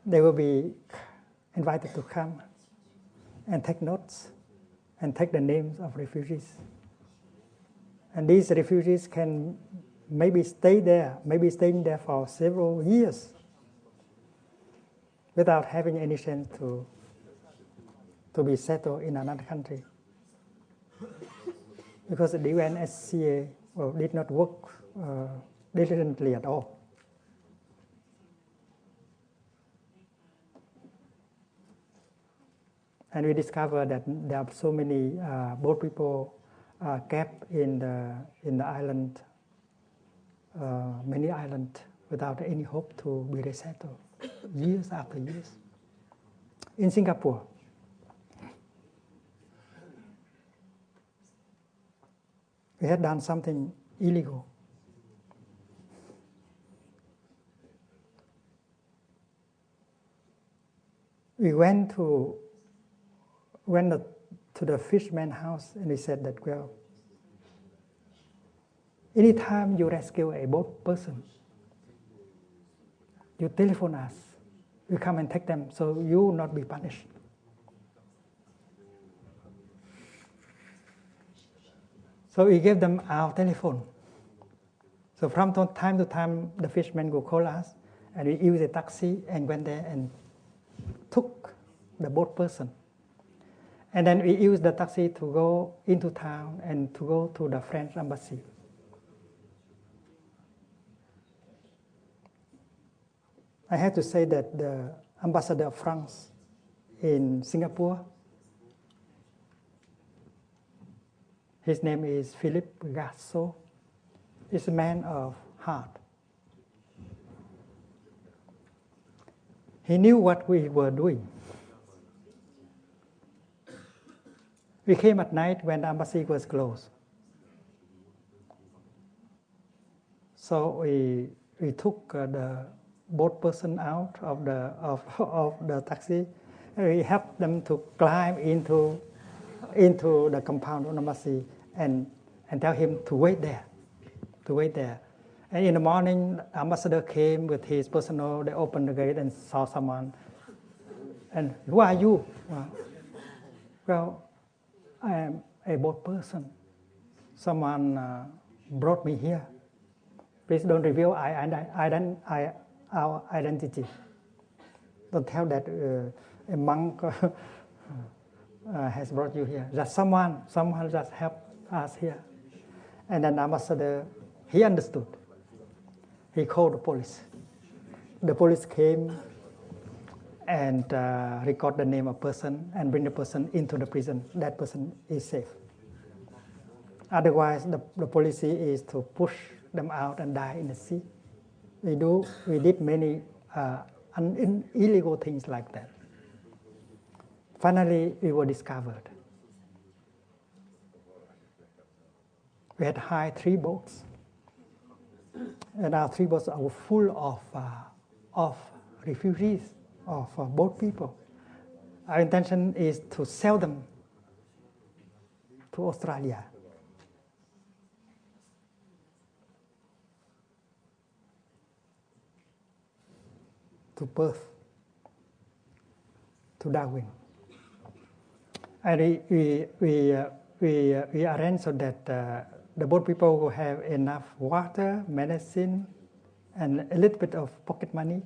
they will be invited to come and take notes and take the names of refugees. And these refugees can maybe staying there for several years without having any chance to be settled in another country. Because the UNHCR did not work diligently at all. And we discovered that there are so many boat people kept in the island, many islands, without any hope to be resettled, years after years. In Singapore, we had done something illegal. We went to the fisherman's house and we said that, well, anytime you rescue a boat person, you telephone us, we come and take them so you will not be punished. So we gave them our telephone. So from time to time, the fishermen will call us, and we use a taxi and went there and took the boat person. And then we used the taxi to go into town and to go to the French embassy. I have to say that the ambassador of France in Singapore, his name is Philippe Gassot, is a man of heart. He knew what we were doing. We came at night when the embassy was closed. So we took the boat person out of the taxi, and we helped them to climb into the compound of the embassy and tell him to wait there. And in the morning, the ambassador came with his personnel. They opened the gate and saw someone. And who are you? Well, I am a boat person. Someone brought me here. Please don't reveal our identity. Don't tell that a monk has brought you here. That someone just helped us here. And then the ambassador, he understood. He called the police. The police came and record the name of person and bring the person into the prison. That person is safe. Otherwise, the policy is to push them out and die in the sea. We did many illegal things like that. Finally, we were discovered. We had hired 3 boats, and our 3 boats were full of refugees, of boat people. Our intention is to sell them to Australia. To Perth, to Darwin. And we arranged so that the boat people will have enough water, medicine, and a little bit of pocket money.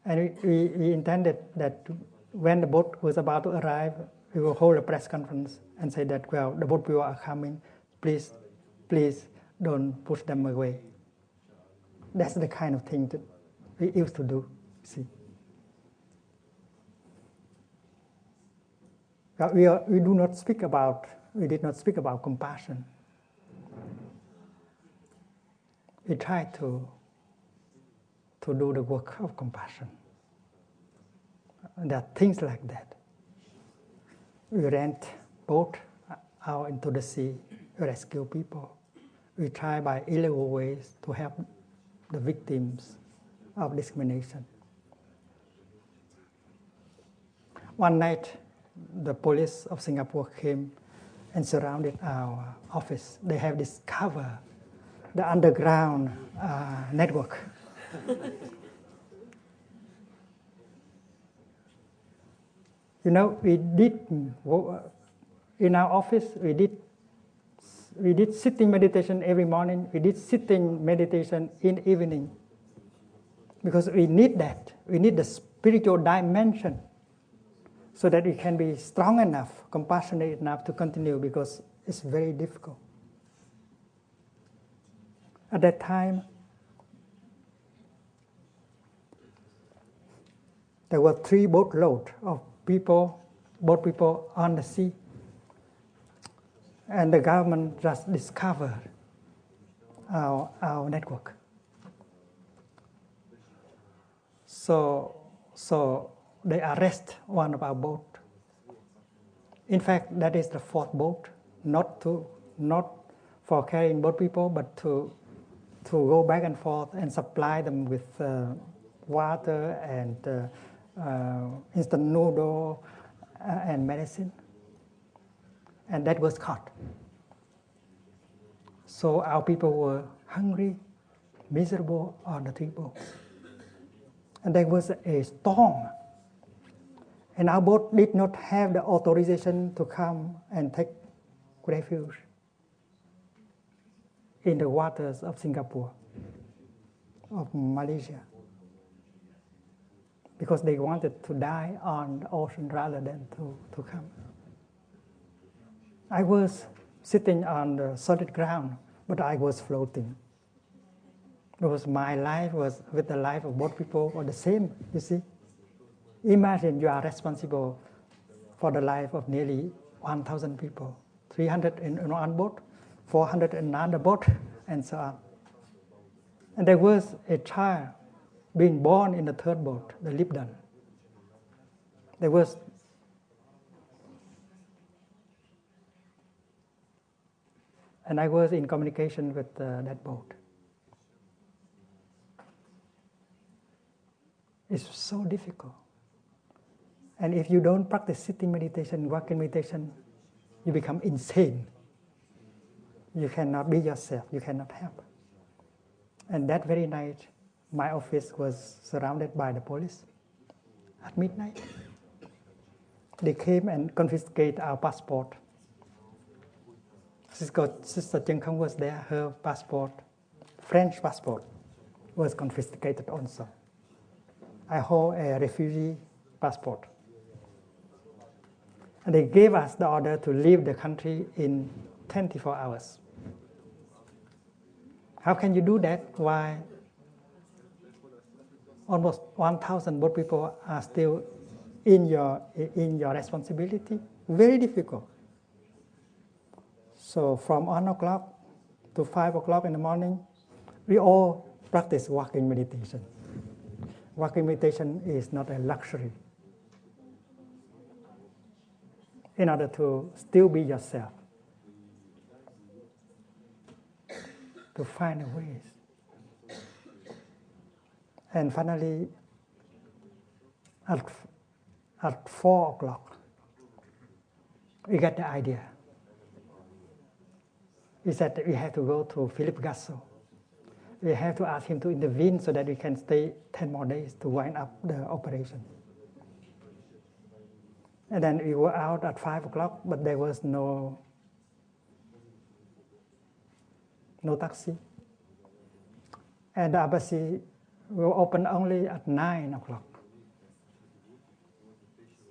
And we intended that when the boat was about to arrive, we will hold a press conference and say that, well, the boat people are coming, please don't push them away. That's the kind of thing that we used to do, see. But we did not speak about compassion. We tried to do the work of compassion. There are things like that. We rent boat out into the sea, rescue people. We try by illegal ways to help the victims of discrimination. One night, the police of Singapore came and surrounded our office. They have discovered the underground network. You know, we did, in our office, we did sitting meditation every morning. We did sitting meditation in evening. Because we need that. We need the spiritual dimension so that we can be strong enough, compassionate enough to continue, because it's very difficult. At that time, there were 3 boatloads of boat people on the sea. And the government just discovered our network. So they arrest one of our boat. In fact, that is the 4th boat, not for carrying boat people, but to go back and forth and supply them with water and instant noodle and medicine. And that was caught. So our people were hungry, miserable on the 3 boats. And there was a storm. And our boat did not have the authorization to come and take refuge in the waters of Singapore, of Malaysia, because they wanted to die on the ocean rather than to come. I was sitting on the solid ground, but I was floating. Because my life was with the life of both people were the same, you see. Imagine you are responsible for the life of nearly 1,000 people, 300 in one boat, 400 in another boat, and so on. And there was a child being born in the 3rd boat, the Lipton. There was and I was in communication with that boat. It's so difficult. And if you don't practice sitting meditation, walking meditation, you become insane. You cannot be yourself. You cannot help. And that very night, my office was surrounded by the police. At midnight, they came and confiscated our passport. Sister Chen Kong was there. Her passport, French passport, was confiscated also. I hold a refugee passport. And they gave us the order to leave the country in 24 hours. How can you do that while almost 1,000 boat people are still in your responsibility? Very difficult. So from 1 o'clock to 5 o'clock in the morning, we all practice walking meditation. Walking meditation is not a luxury. In order to still be yourself, to find ways. And finally, at 4 o'clock, we got the idea. We said that we have to go to Philip Gasso. We have to ask him to intervene so that we can stay 10 more days to wind up the operation. And then we were out at 5 o'clock, but there was no taxi. And the embassy will open only at 9 o'clock.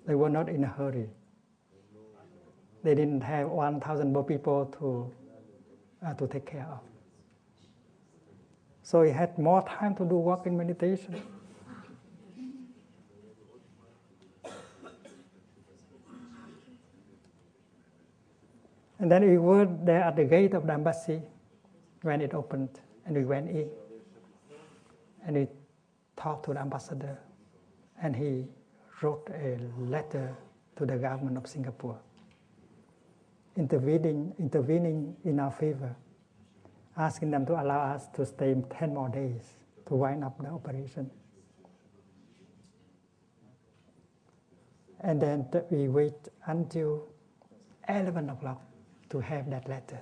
They were not in a hurry. They didn't have 1,000 more people to take care of. So we had more time to do walking meditation. And then we were there at the gate of the embassy when it opened, and we went in. And we talked to the ambassador, and he wrote a letter to the government of Singapore, intervening in our favor, asking them to allow us to stay 10 more days to wind up the operation. And then we wait until 11 o'clock to have that letter.